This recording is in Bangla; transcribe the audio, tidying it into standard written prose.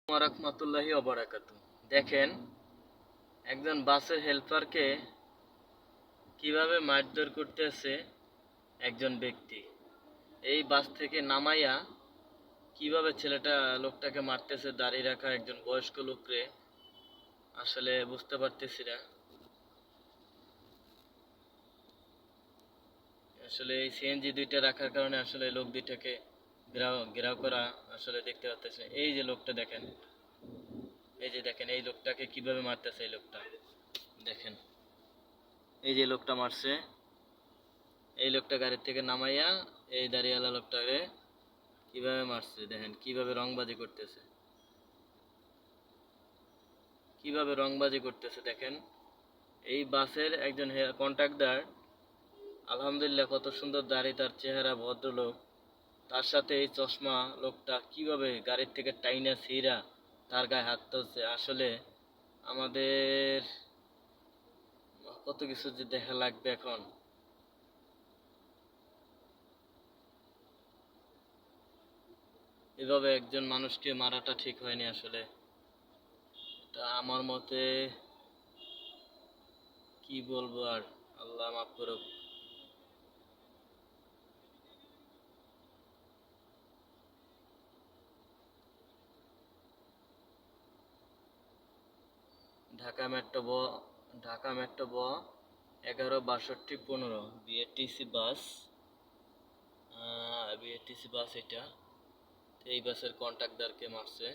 রাহমাতুল্লাহি ওয়া বারাকাতুহু। দেখেন একজন বাসের হেল্পারকে কিভাবে মারধর করতেছে একজন ব্যক্তি। এই বাস থেকে নামাইয়া কিভাবে লোকটাকে মারতেছে, দাঁড়িয়ে রাখা একজন বয়স্ক লোকরে আসলে বুঝতে পারতেছি না। আসলে এই সিএনজি দুইটা রাখার কারণে আসলে লোক দুইটাকে ঘেরাও করা আসলে দেখতে পাচ্তেছে। এই যে লোকটা দেখেন, দেখেন এই লোকটাকে কিভাবে মারতেছে। এই লোকটা দেখেন, এই যে লোকটা মারছে, এই লোকটা গাড়ির থেকে নামাইয়া এই দাঁড়িয়েওয়ালা লোকটাকে কিভাবে মারছে। দেখেন কিভাবে রংবাজি করতেছে দেখেন। এই বাসের একজন কন্ট্রাক্টর, আলহামদুলিল্লাহ কত সুন্দর দাড়ি, তার চেহারা, ভদ্রলোক, তার সাথে এই চশমা লোকটা কিভাবে গাড়ির থেকে টাইনা ছিঁড়া তার গায়ে হাত তুলছে। আসলে আমাদের কত কিছু যে দেখা লাগবে এখন। এভাবে একজন মানুষকে মারাটা ঠিক হয়নি আসলে। এটা আমার মতে কি বলবো আর, আল্লাহ মাফ করুক। ঢাকা মেট্রো ব ঢাকা মেট্রো ব 11-62-15 বিএটিসি বাস। বিএটিসি বাস এটা। এই বাসের কন্ট্রাক্টরকে মারছে।